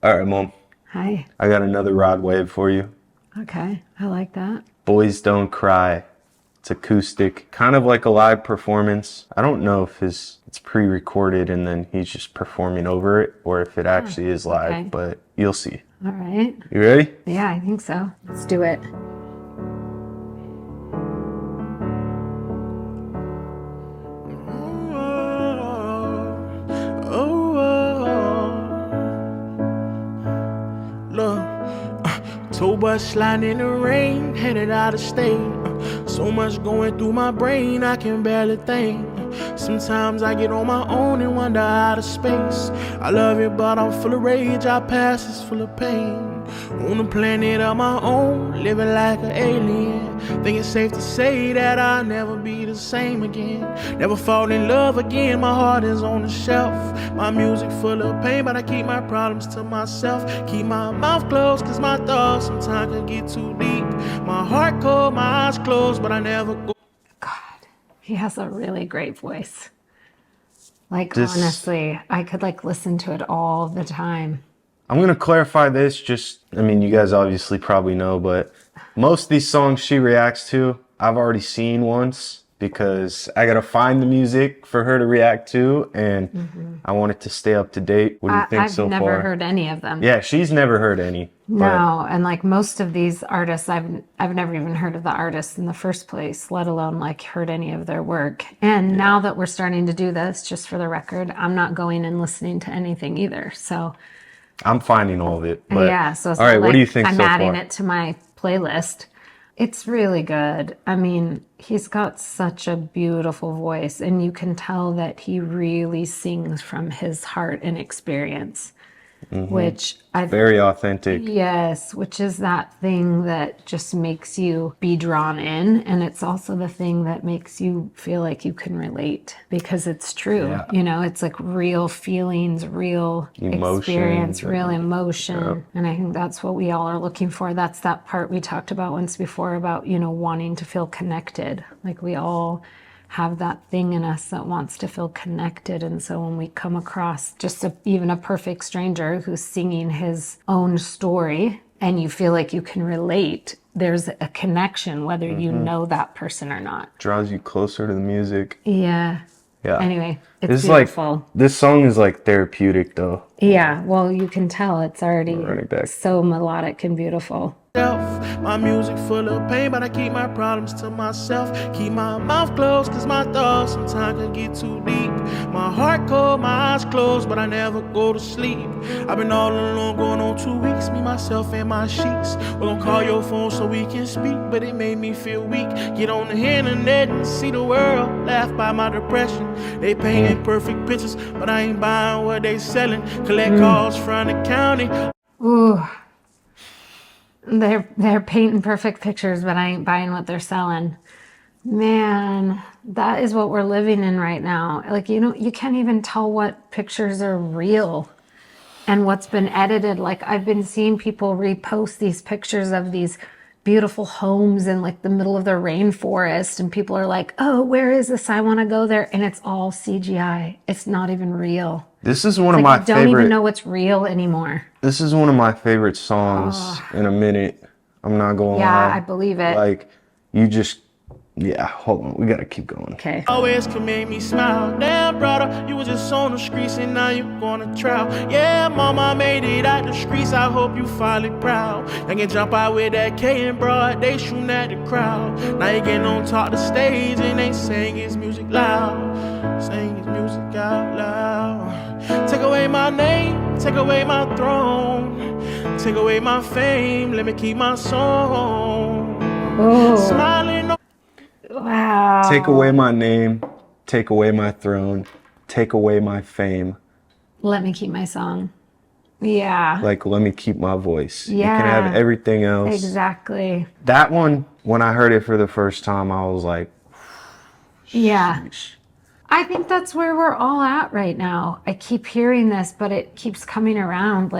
All right, Mom. Hi. I got another Rod Wave for you. Okay, I like that. Boys Don't Cry. It's acoustic, kind of like a live performance. I don't know if it's pre-recorded and then he's just performing over it, or if it Ah, actually is okay. live, but you'll see. All right. You ready? Yeah, I think so. Let's do it. Look, tour bus sliding in the rain, headed out of state. So much going through my brain, I can barely think. Sometimes I get on my own and wander out of space. I love it, but I'm full of rage. Our past is full of pain. On a planet of my own, living like an alien. Think it's safe to say that I'll never be the same again. Never fall in love again. My heart is on the shelf. My music full of pain, but I keep my problems to myself. Keep my mouth closed, cause my thoughts sometimes can get too deep. My heart cold, my eyes closed, but I never go. God, he has a really great voice. Like, This- honestly, I could listen to it all the time. I'm going to clarify this. You guys obviously probably know, but most of these songs she reacts to, I've already seen once because I got to find the music for her to react to, and I want it to stay up to date. What do you think I've so never far? heard any of them. Yeah, she's never heard any. No, and most of these artists, I've never even heard of the artists in the first place, let alone heard any of their work. And now that we're starting to do this, just for the record, I'm not going and listening to anything either. So I'm finding all of it. But, yeah, so it's all right, not what do you think I'm so adding far? it to my playlist. It's really good. I mean, he's got such a beautiful voice, and you can tell that he really sings from his heart and experience, which I Very authentic. yes, which is that thing that just makes you be drawn in. And it's also the thing that makes you feel like you can relate because it's true. Yeah. You know, it's real feelings, real experience, Emotions, real emotion. And I think that's what we all are looking for. That's that part we talked about once before about, wanting to feel connected. We all have that thing in us that wants to feel connected. And so when we come across just even a perfect stranger who's singing his own story and you feel like you can relate, there's a connection whether you know that person or not. Draws you closer to the music. Yeah. Yeah. Anyway, it's This is beautiful. this song is therapeutic though. Yeah, well, you can tell it's already Running back. so melodic and beautiful. My music full of pain, but I keep my problems to myself. Keep my mouth closed, cause my thoughts sometimes can get too deep. My heart cold, my eyes closed, but I never go to sleep. I've been all alone going on 2 weeks, me, myself, and my sheets. We're gonna call your phone so we can speak, but it made me feel weak. Get on the internet and see the world, laugh by my depression. They painting perfect pictures, but I ain't buying what they selling. Collect calls from the county. Ooh. They're painting perfect pictures, but I ain't buying what they're selling. Man, that is what we're living in right now. You can't even tell what pictures are real and what's been edited. I've been seeing people repost these pictures of these beautiful homes in the middle of the rainforest, and people are like, "Oh, where is this? I want to go there." And it's all CGI. It's not even real. This is one of I my don't even favorite. know what's real anymore. This is one of my favorite songs in a minute. I'm not going to Yeah, lie. I believe it. Yeah, hold on. We got to keep going. Okay. Always can make me smile. Damn, brother, you was just on the streets and now you going to trial. Yeah, mama made it out the streets. I hope you finally proud. I can jump out with that K and broad. They shooting at the crowd. Now you getting on top of the stage and they sing his music loud. Sing his music out loud. Take away my name, take away my throne. Take away my fame, let me keep my song. Oh, Smiling. wow. Take away my name, take away my throne, take away my fame. Let me keep my song. Yeah. Let me keep my voice. You Yeah. can have everything else. Exactly. That one, when I heard it for the first time, I was like, Yeah. I think that's where we're all at right now. I keep hearing this, but it keeps coming around.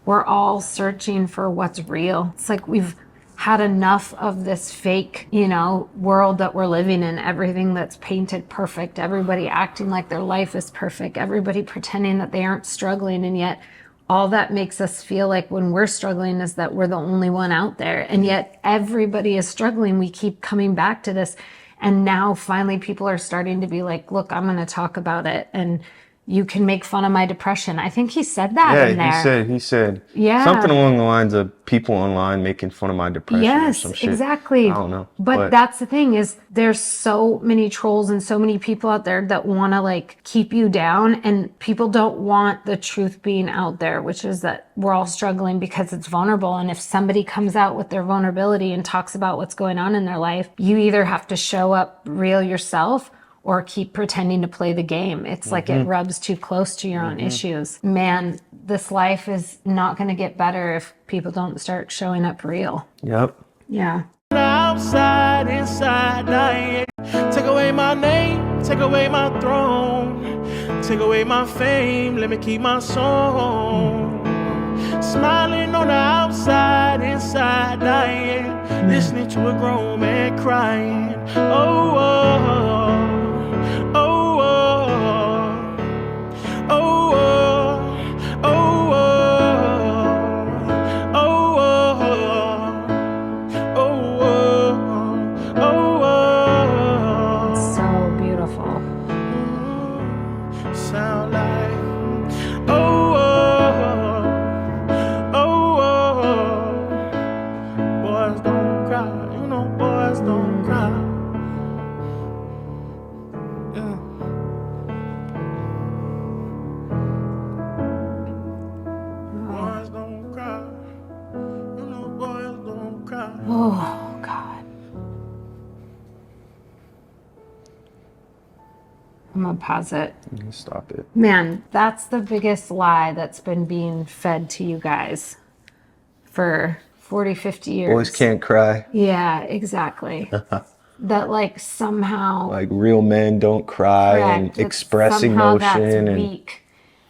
We're all searching for what's real. It's we've had enough of this fake, world that we're living in. Everything that's painted perfect. Everybody acting like their life is perfect. Everybody pretending that they aren't struggling. And yet all that makes us feel like when we're struggling is that we're the only one out there. And yet everybody is struggling. We keep coming back to this. And now finally people are starting to be like, look, I'm going to talk about it. And you can make fun of my depression. I think he said that in there. He said Yeah. something along the lines of people online making fun of my depression or some shit. Exactly. I don't know. But that's the thing is there's so many trolls and so many people out there that want to like keep you down, and people don't want the truth being out there, which is that we're all struggling because it's vulnerable. And if somebody comes out with their vulnerability and talks about what's going on in their life, you either have to show up real yourself or keep pretending to play the game. It's like it rubs too close to your own issues. Man, this life is not going to get better if people don't start showing up real. Yep. Yeah. Outside, inside, dying. Take away my name, take away my throne, take away my fame, let me keep my song. Smiling on the outside, inside, dying. Listening to a grown man crying. Oh, oh. Oh, God. I'm going to pause it. Stop it. Man, that's the biggest lie that's been being fed to you guys for 40, 50 years. Boys can't cry. Yeah, exactly. That like somehow... Like real men don't cry and express emotion. That's weak.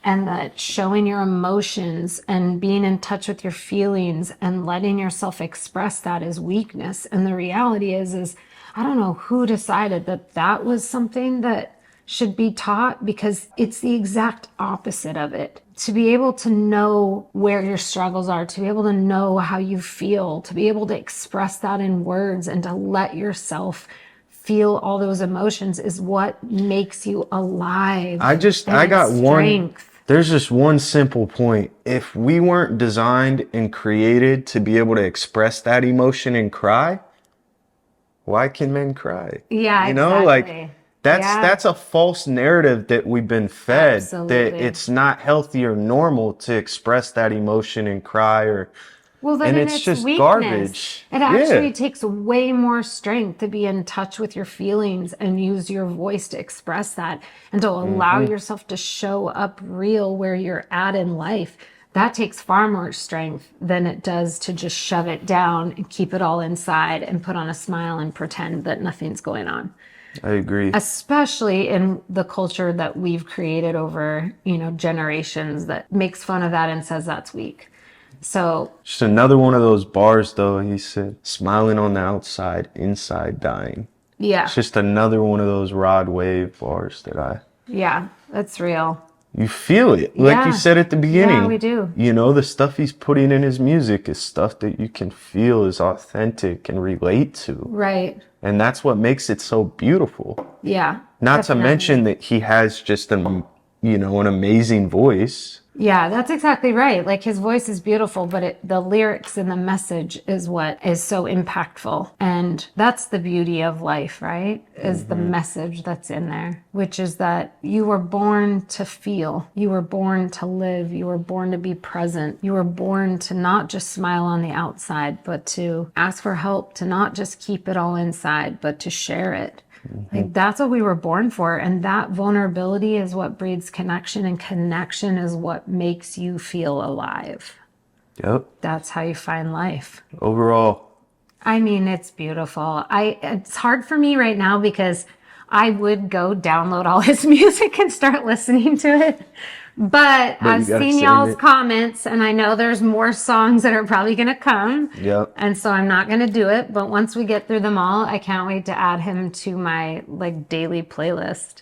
And that showing your emotions and being in touch with your feelings and letting yourself express that is weakness. And the reality is I don't know who decided that that was something that should be taught, because it's the exact opposite of it. To be able to know where your struggles are, to be able to know how you feel, to be able to express that in words and to let yourself feel all those emotions is what makes you alive. I got one. There's just one simple point. If we weren't designed and created to be able to express that emotion and cry, why can men cry? Yeah, you know, exactly. Like that's a false narrative that we've been fed. Absolutely. That it's not healthy or normal to express that emotion and cry, or well, then and it's just weakness. garbage. It actually takes way more strength to be in touch with your feelings and use your voice to express that and to allow yourself to show up real where you're at in life. That takes far more strength than it does to just shove it down and keep it all inside and put on a smile and pretend that nothing's going on. I agree. Especially in the culture that we've created over, generations that makes fun of that and says that's weak. So just another one of those bars, though. He said, smiling on the outside, inside dying. Yeah. It's just another one of those Rod Wave bars that yeah, that's real. You feel it. Like you said at the beginning. Yeah, we do. The stuff he's putting in his music is stuff that you can feel is authentic and relate to. Right. And that's what makes it so beautiful. Yeah. Not definitely. to mention that he has just an amazing voice. Yeah, that's exactly right. Like his voice is beautiful, but the lyrics and the message is what is so impactful. And that's the beauty of life, right? Is the message that's in there, which is that you were born to feel, you were born to live, you were born to be present, you were born to not just smile on the outside, but to ask for help, to not just keep it all inside, but to share it. Like that's what we were born for. And that vulnerability is what breeds connection, and connection is what makes you feel alive. Yep. That's how you find life. Overall. I mean, it's beautiful. It's hard for me right now because I would go download all his music and start listening to it. But I've seen y'all's comments, and I know there's more songs that are probably going to come. Yep. And so I'm not going to do it. But once we get through them all, I can't wait to add him to my daily playlist.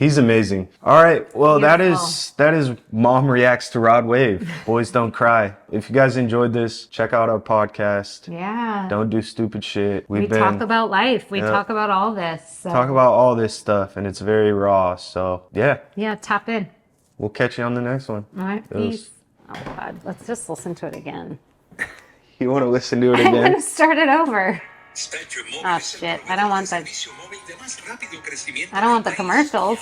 He's amazing. All right. Well, Beautiful. that is Mom Reacts to Rod Wave. Boys Don't Cry. If you guys enjoyed this, check out our podcast. Yeah. Don't do stupid shit. We talk about life. We Yeah. talk about all this. So. Talk about all this stuff, and it's very raw. So, yeah. Yeah, tap in. We'll catch you on the next one. All right, It was- peace. Oh, God. Let's just listen to it again. You want to listen to it I'm again? going to start it over. Oh, shit. I don't want the commercials.